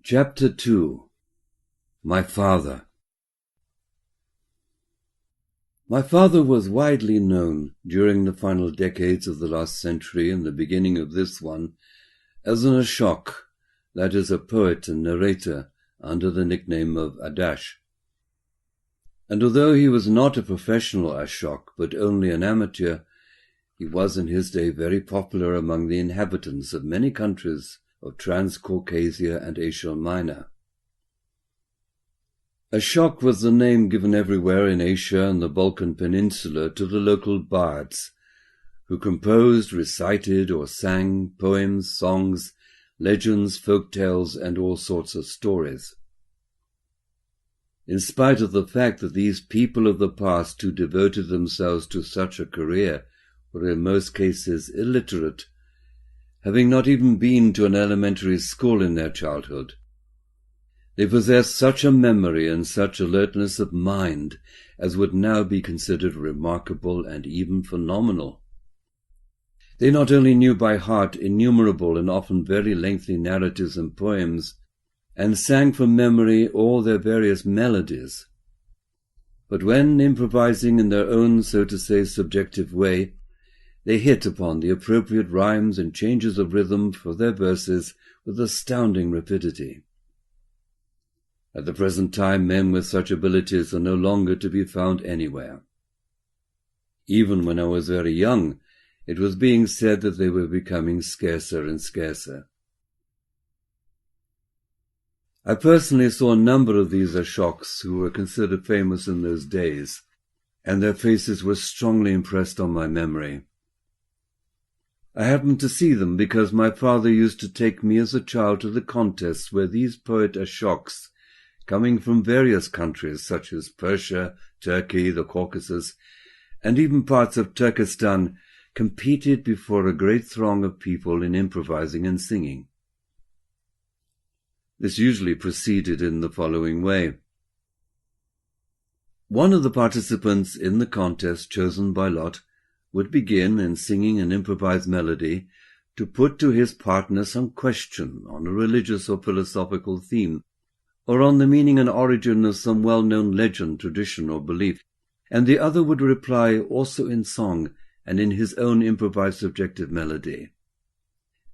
Chapter 2. My Father. My father was widely known during the final decades of the last century and the beginning of this one as an ashok, that is, a poet and narrator under the nickname of Adash. And although he was not a professional ashok, but only an amateur, he was in his day very popular among the inhabitants of many countries of Transcaucasia and Asia Minor. Ashok was the name given everywhere in Asia and the Balkan Peninsula to the local bards, who composed, recited, or sang poems, songs, legends, folk tales, and all sorts of stories. In spite of the fact that these people of the past who devoted themselves to such a career were in most cases illiterate, having not even been to an elementary school in their childhood, they possessed such a memory and such alertness of mind as would now be considered remarkable and even phenomenal. They not only knew by heart innumerable and often very lengthy narratives and poems, and sang from memory all their various melodies, but when improvising in their own, so to say, subjective way, they hit upon the appropriate rhymes and changes of rhythm for their verses with astounding rapidity. At the present time, men with such abilities are no longer to be found anywhere. Even when I was very young, it was being said that they were becoming scarcer and scarcer. I personally saw a number of these ashoks who were considered famous in those days, and their faces were strongly impressed on my memory. I happened to see them because my father used to take me as a child to the contests where these poet ashoks, coming from various countries such as Persia, Turkey, the Caucasus, and even parts of Turkestan, competed before a great throng of people in improvising and singing. This usually proceeded in the following way. One of the participants in the contest chosen by lot would begin, in singing an improvised melody, to put to his partner some question on a religious or philosophical theme, or on the meaning and origin of some well-known legend, tradition, or belief, and the other would reply also in song and in his own improvised subjective melody.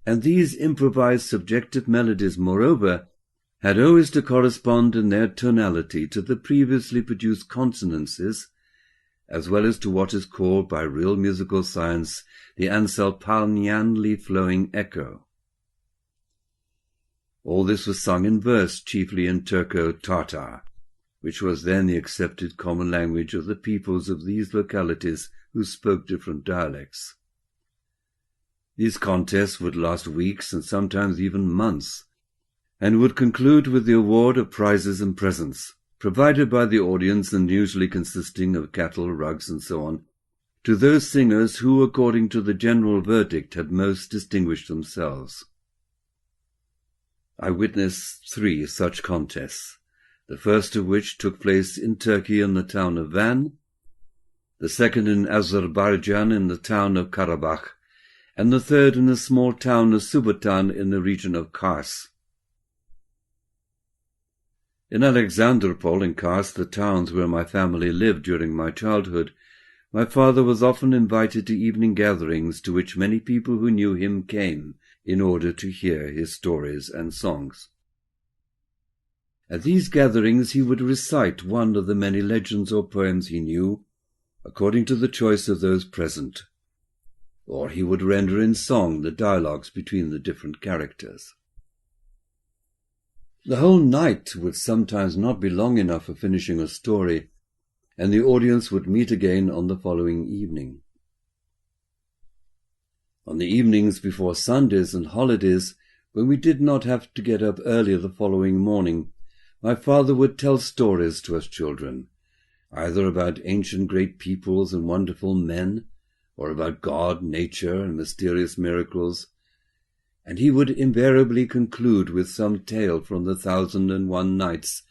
And these improvised subjective melodies, moreover, had always to correspond in their tonality to the previously produced consonances, as well as to what is called by real musical science the ansalpalnianly flowing echo. All this was sung in verse, chiefly in Turco-Tartar, which was then the accepted common language of the peoples of these localities who spoke different dialects. These contests would last weeks and sometimes even months, and would conclude with the award of prizes and presents, provided by the audience and usually consisting of cattle, rugs, and so on, to those singers who, according to the general verdict, had most distinguished themselves. I witnessed 3 such contests, the first of which took place in Turkey in the town of Van, the second in Azerbaijan in the town of Karabakh, and the third in the small town of Subatan in the region of Kars. In Alexanderpol and Kars, the towns where my family lived during my childhood, my father was often invited to evening gatherings to which many people who knew him came in order to hear his stories and songs. At these gatherings he would recite one of the many legends or poems he knew, according to the choice of those present, or he would render in song the dialogues between the different characters. The whole night would sometimes not be long enough for finishing a story, and the audience would meet again on the following evening. On the evenings before Sundays and holidays, when we did not have to get up early the following morning, my father would tell stories to us children, either about ancient great peoples and wonderful men, or about God, nature, and mysterious miracles, and he would invariably conclude with some tale from the 1001 Nights,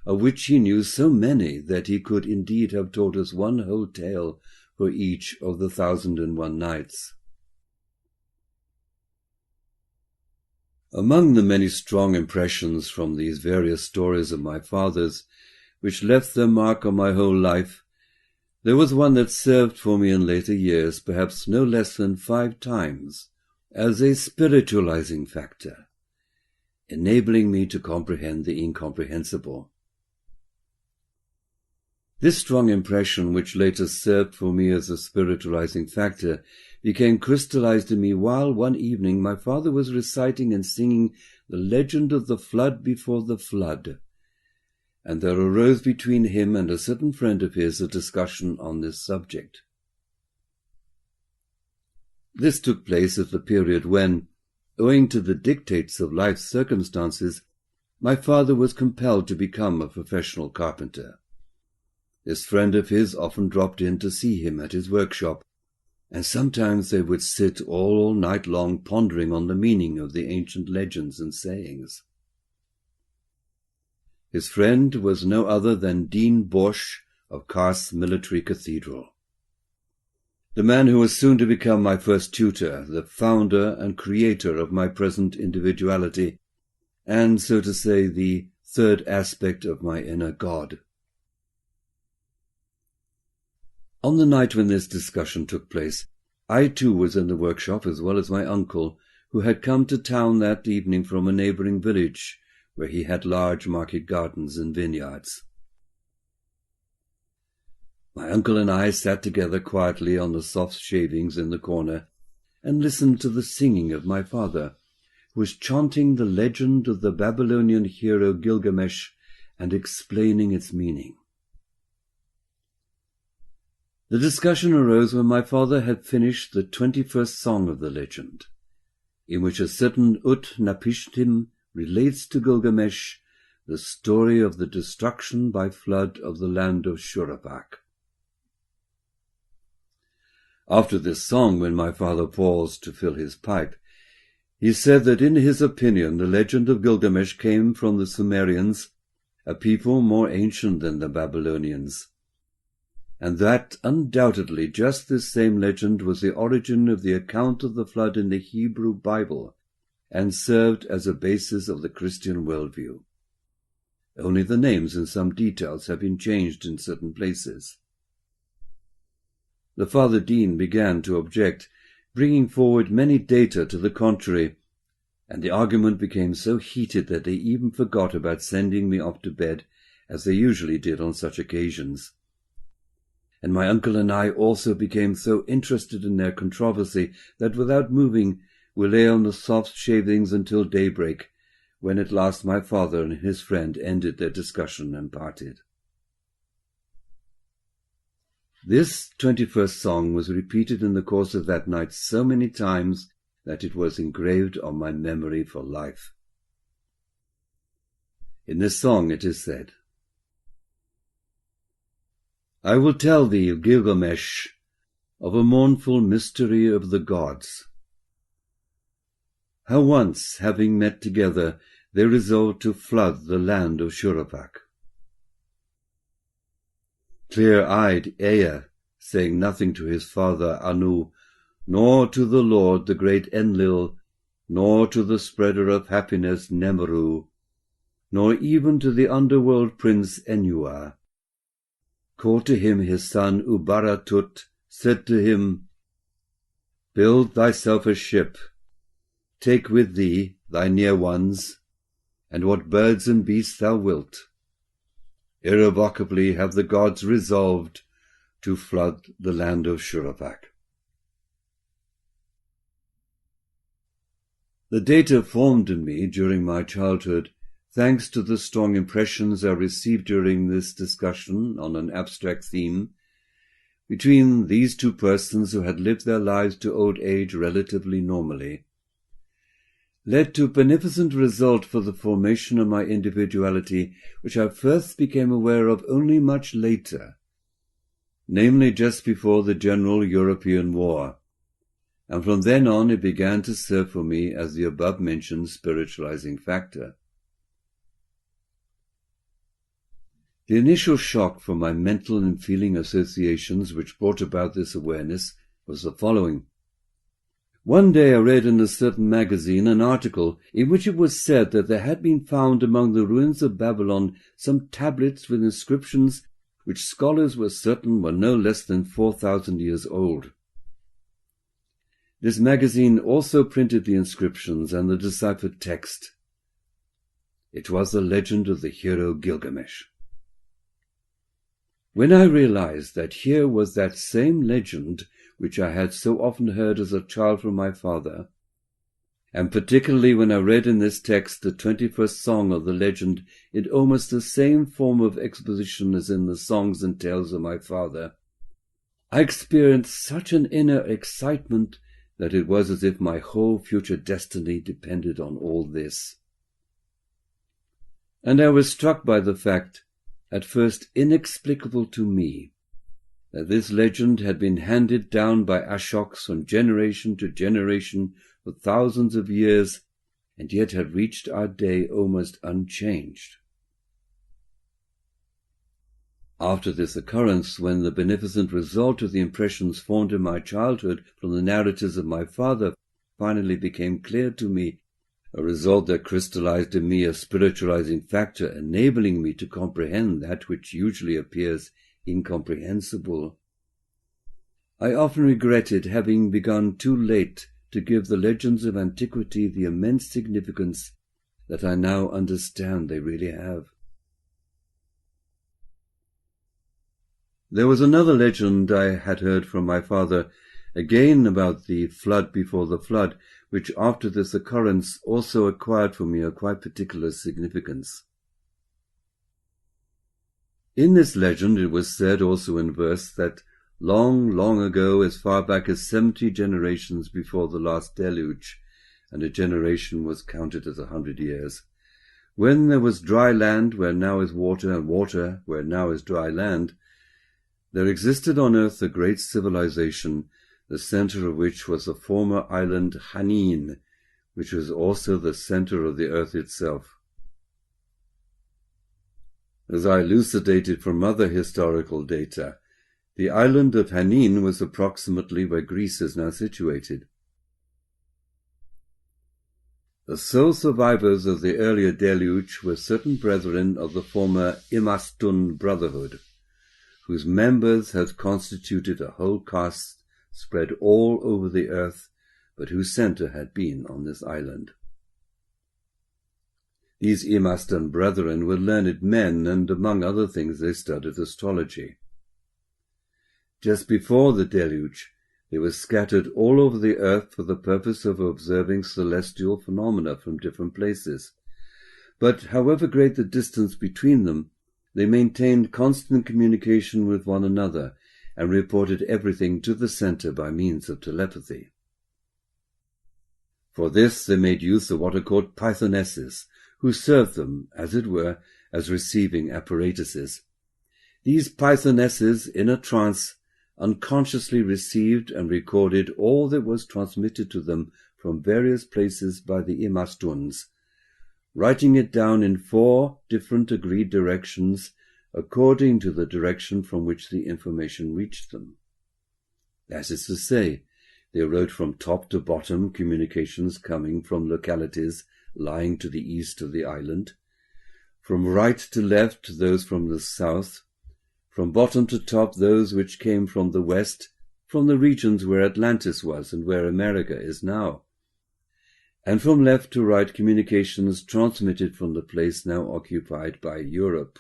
of which he knew so many that he could indeed have told us one whole tale for each of the 1001 Nights. Among the many strong impressions from these various stories of my father's, which left their mark on my whole life, there was one that served for me in later years, perhaps no less than 5 times, as a spiritualizing factor, enabling me to comprehend the incomprehensible. This strong impression, which later served for me as a spiritualizing factor, became crystallized in me while one evening my father was reciting and singing the legend of the flood before the flood, and there arose between him and a certain friend of his a discussion on this subject. This took place at the period when, owing to the dictates of life's circumstances, my father was compelled to become a professional carpenter. This friend of his often dropped in to see him at his workshop, and sometimes they would sit all night long pondering on the meaning of the ancient legends and sayings. His friend was no other than Dean Bosch of Kars Military Cathedral, the man who was soon to become my first tutor, the founder and creator of my present individuality, and, so to say, the third aspect of my inner God. On the night when this discussion took place, I too was in the workshop as well as my uncle, who had come to town that evening from a neighbouring village, where he had large market gardens and vineyards. My uncle and I sat together quietly on the soft shavings in the corner, and listened to the singing of my father, who was chanting the legend of the Babylonian hero Gilgamesh and explaining its meaning. The discussion arose when my father had finished the 21st song of the legend, in which a certain Ut-Napishtim relates to Gilgamesh the story of the destruction by flood of the land of Shurappak. After this song, when my father paused to fill his pipe, he said that in his opinion the legend of Gilgamesh came from the Sumerians, a people more ancient than the Babylonians, and that undoubtedly just this same legend was the origin of the account of the flood in the Hebrew Bible, and served as a basis of the Christian worldview. Only the names and some details have been changed in certain places. The Father Dean began to object, bringing forward many data to the contrary, and the argument became so heated that they even forgot about sending me off to bed, as they usually did on such occasions. And my uncle and I also became so interested in their controversy that without moving we lay on the soft shavings until daybreak, when at last my father and his friend ended their discussion and parted. This 21st song was repeated in the course of that night so many times that it was engraved on my memory for life. In this song it is said, I will tell thee, Gilgamesh, of a mournful mystery of the gods. How once, having met together, they resolved to flood the land of Shurappak. Clear-eyed Ea, saying nothing to his father Anu, nor to the Lord the great Enlil, nor to the spreader of happiness Nemeru, nor even to the underworld prince Enua, called to him his son Ubaratut, said to him, Build thyself a ship, take with thee thy near ones, and what birds and beasts thou wilt. Irrevocably have the gods resolved to flood the land of Shurappak. The data formed in me during my childhood, thanks to the strong impressions I received during this discussion on an abstract theme, between these two persons who had lived their lives to old age relatively normally, led to a beneficent result for the formation of my individuality, which I first became aware of only much later, namely just before the general European war, and from then on it began to serve for me as the above-mentioned spiritualizing factor. The initial shock from my mental and feeling associations which brought about this awareness was the following. One day I read in a certain magazine an article in which it was said that there had been found among the ruins of Babylon some tablets with inscriptions which scholars were certain were no less than 4,000 years old. This magazine also printed the inscriptions and the deciphered text. It was the legend of the hero Gilgamesh. When I realized that here was that same legend which I had so often heard as a child from my father, and particularly when I read in this text the 21st song of the legend in almost the same form of exposition as in the songs and tales of my father, I experienced such an inner excitement that it was as if my whole future destiny depended on all this. And I was struck by the fact, at first inexplicable to me, that this legend had been handed down by Ashoks from generation to generation for thousands of years, and yet had reached our day almost unchanged. After this occurrence, when the beneficent result of the impressions formed in my childhood from the narratives of my father finally became clear to me, a result that crystallized in me a spiritualizing factor enabling me to comprehend that which usually appears incomprehensible, I often regretted having begun too late to give the legends of antiquity the immense significance that I now understand they really have. There was another legend I had heard from my father, again about the flood before the flood, which after this occurrence also acquired for me a quite particular significance. In this legend it was said also in verse that long, long ago, as far back as 70 generations before the last deluge, and a generation was counted as 100 years, when there was dry land where now is water, and water where now is dry land, there existed on earth a great civilization, the center of which was the former island Hanin, which was also the center of the earth itself. As I elucidated from other historical data, the island of Hanin was approximately where Greece is now situated. The sole survivors of the earlier deluge were certain brethren of the former Imastun Brotherhood, whose members had constituted a whole caste spread all over the earth, but whose center had been on this island. These Imastun brethren were learned men, and among other things they studied astrology. Just before the deluge, they were scattered all over the earth for the purpose of observing celestial phenomena from different places. But however great the distance between them, they maintained constant communication with one another, and reported everything to the center by means of telepathy. For this they made use of what are called Pythonesses, who served them, as it were, as receiving apparatuses. These Pythonesses, in a trance, unconsciously received and recorded all that was transmitted to them from various places by the Imastuns, writing it down in 4 different agreed directions according to the direction from which the information reached them. That is to say, they wrote from top to bottom communications coming from localities lying to the east of the island, from right to left those from the south, from bottom to top those which came from the west, from the regions where Atlantis was and where America is now, and from left to right communications transmitted from the place now occupied by Europe.